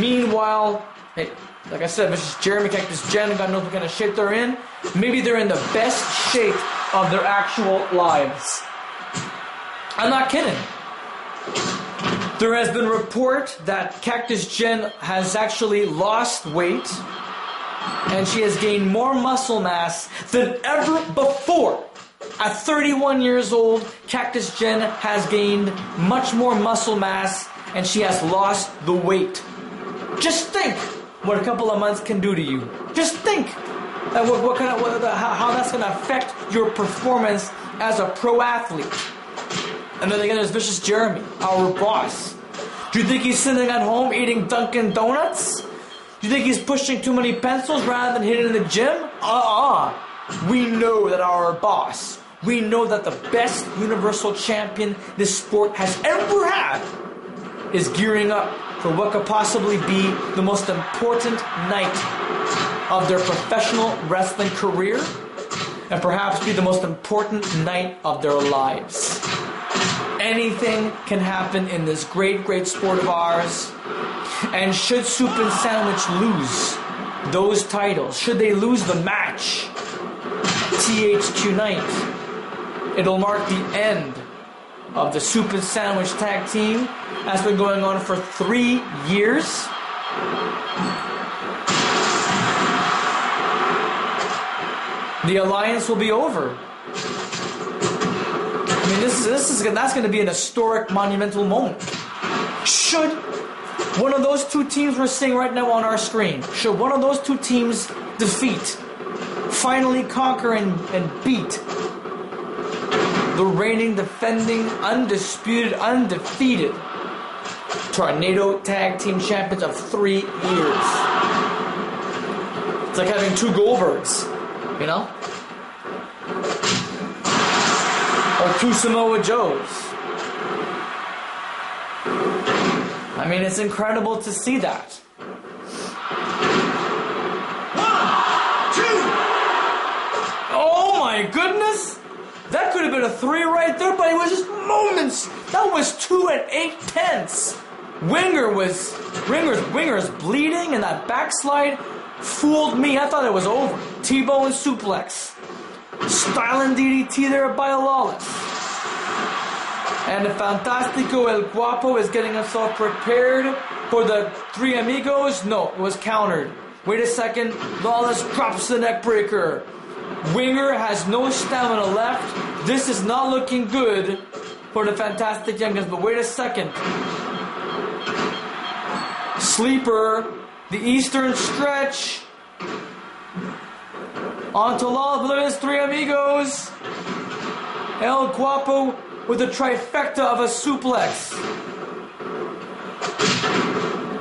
Meanwhile, hey, like I said, Vicious Jeremy, Cactus Jen, God knows what kind of shape they're in. Maybe they're in the best shape of their actual lives. I'm not kidding. There has been report that Cactus Jen has actually lost weight, and she has gained more muscle mass than ever before. At 31 years old, Cactus Jen has gained much more muscle mass, and she has lost the weight. Just think what a couple of months can do to you. Just think how that's going to affect your performance as a pro athlete. And then again, there's Vicious Jeremy, our boss. Do you think he's sitting at home eating Dunkin' Donuts? Do you think he's pushing too many pencils rather than hitting in the gym? We know that our boss, we know that the best universal champion this sport has ever had is gearing up for what could possibly be the most important night of their professional wrestling career, and perhaps be the most important night of their lives. Anything can happen in this great, great sport of ours. And should Soup and Sandwich lose those titles, should they lose the match, THQ night, it'll mark the end of the Soup and Sandwich tag team. That's been going on for 3 years. The alliance will be over. I mean, that's going to be an historic, monumental moment. Should one of those two teams we're seeing right now on our screen, should one of those two teams defeat, finally conquer and beat the reigning, defending, undisputed, undefeated Tornado Tag Team Champions of 3 years. It's like having two Goldbergs, you know? Or two Samoa Joes. I mean, it's incredible to see that. 1, 2. Oh my goodness! That could have been a 3 right there, but it was just moments. That was 2 8/10. Winger's bleeding, and that backslide fooled me. I thought it was over. T-bone suplex. Styling DDT there by Lawless. And the Fantastico El Guapo is getting himself prepared for the Three Amigos. No, it was countered. Wait a second. Lawless drops the neck breaker. Winger has no stamina left. This is not looking good for the Fantastic Young Guns. But wait a second. Sleeper. The Eastern Stretch. On to Lawless. Look at his Three Amigos. El Guapo with a trifecta of a suplex.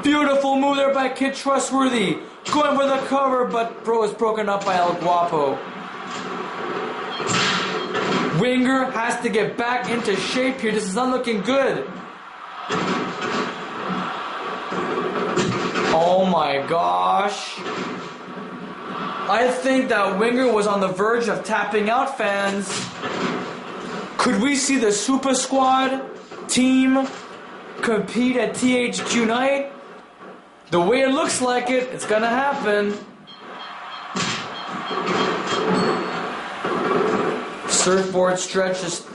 Beautiful move there by Kid Trustworthy. Going for the cover, but bro is broken up by El Guapo. Winger has to get back into shape here. This is not looking good. Oh my gosh. I think that Winger was on the verge of tapping out, fans. Could we see the Super Squad team compete at THQ Night? The way it looks like it, it's gonna happen. Surfboard Stretch just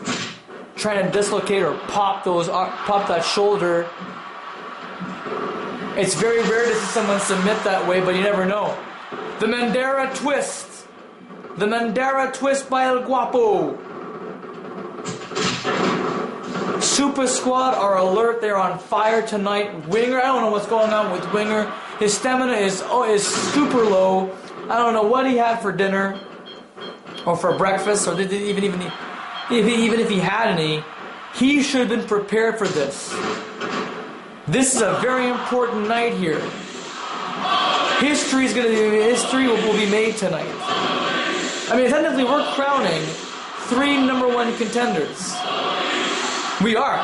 trying to dislocate or pop that shoulder. It's very rare to see someone submit that way, but you never know. The Mandara Twist. The Mandara Twist by El Guapo. Super Squad are alert. They're on fire tonight. Winger, I don't know what's going on with Winger. His stamina is super low. I don't know what he had for dinner or for breakfast, or even if he had any. He should have been prepared for this. This is a very important night here. History will be made tonight. I mean, technically, we're crowning 3 #1 contenders. We are.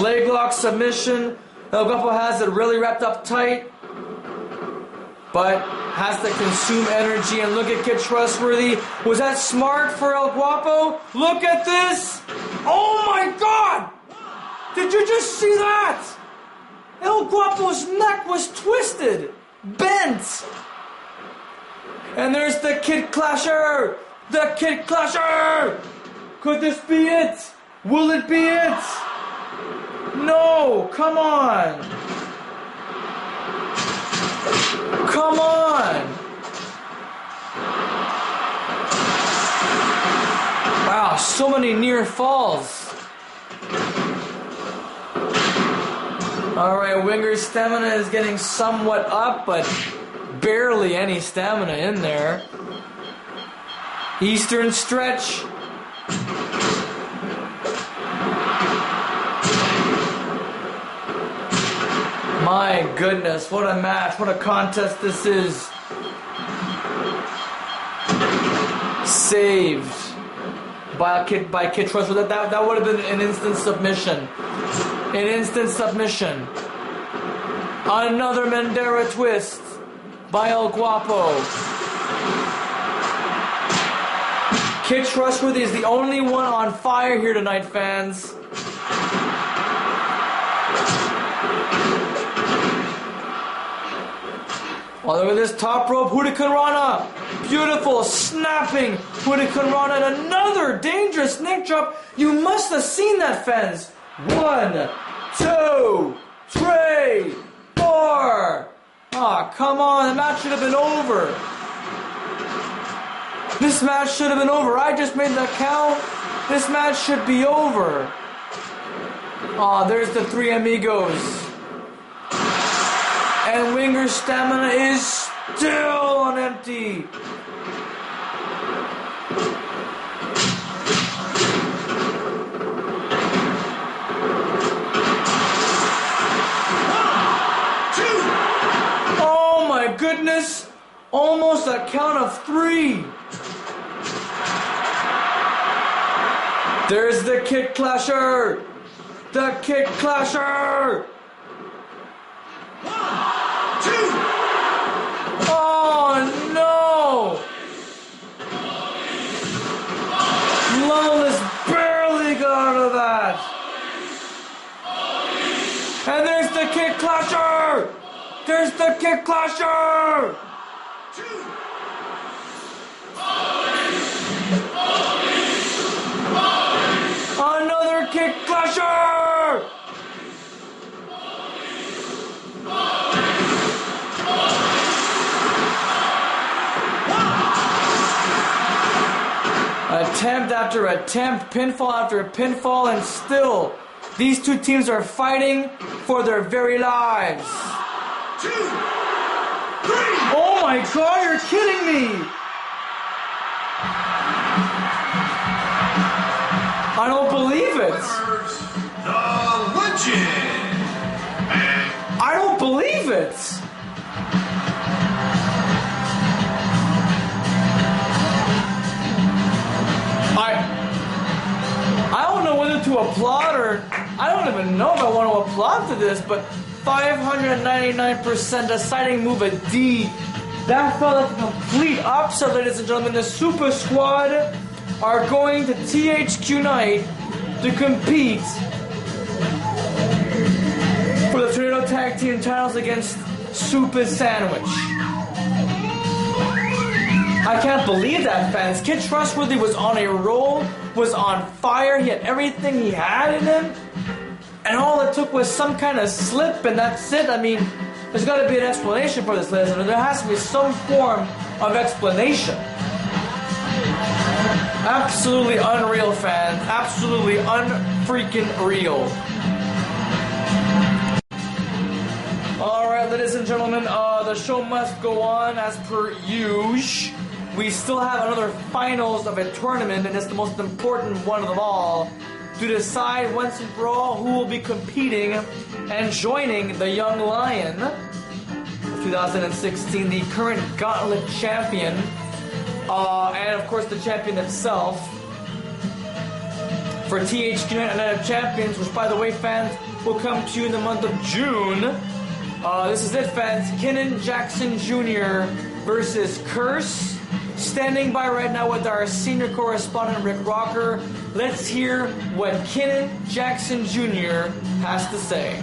Leg lock submission. El Guapo has it really wrapped up tight, but has to consume energy. And look at Kid Trustworthy. Was that smart for El Guapo? Look at this. Oh my God! Did you just see that? El Guapo's neck was twisted, bent. And there's the Kid Clasher! The Kid Clasher! Could this be it? Will it be it? No, come on. Come on. Wow, so many near falls. Alright, Winger's stamina is getting somewhat up, but barely any stamina in there. Eastern stretch. My goodness, what a match, what a contest this is. Saved by Kid Trust. That would have been an instant submission. An instant submission. Another Mandera twist by El Guapo. Kid Trustworthy is the only one on fire here tonight, fans. Oh, look at this top rope Hurricane Rana. Beautiful, snapping Hurricane Rana. And another dangerous neck drop. You must have seen that, fans. 1, 2, 3, 4. Oh, come on. The match should have been over. This match should have been over. I just made the count. This match should be over. Oh, there's the three amigos. And Winger's stamina is still on empty. Oh my goodness. Almost a count of 3. There's the Kid Clasher. The Kid Clasher. 1, 2. Oh no! Lawless barely got out of that. And there's the Kid Clasher! There's the Kid Clasher! 2. Another Kid Clasher! Attempt after attempt, pinfall after pinfall, and still, these two teams are fighting for their very lives. 2, 3. Oh my god, you're kidding me! I don't believe it! The Legend. I don't believe it! I don't know whether to applaud or I don't even know if I want to applaud to this, but 599% deciding move a D. That felt like a complete upset, ladies and gentlemen. The Super Squad are going to THQ Night to compete for the Tornado Tag Team titles against Super Sandwich. I can't believe that, fans. Kid Trustworthy was on a roll, was on fire. He had everything he had in him. And all it took was some kind of slip, and that's it. I mean, there's got to be an explanation for this, ladies and gentlemen. There has to be some form of explanation. Absolutely unreal, fans. Absolutely unfreaking real. Alright, ladies and gentlemen, the show must go on as per usual. We still have another finals of a tournament, and it's the most important one of them all, to decide once and for all who will be competing and joining the Young Lion 2016, the current Gauntlet champion, and of course the champion himself for THQ Night of Champions, which, by the way, fans, will come to you in the month of June. This is it, fans. Kenan Jackson Jr. versus Curse. Standing by right now with our senior correspondent, Rick Rocker. Let's hear what Kenan Jackson Jr. has to say.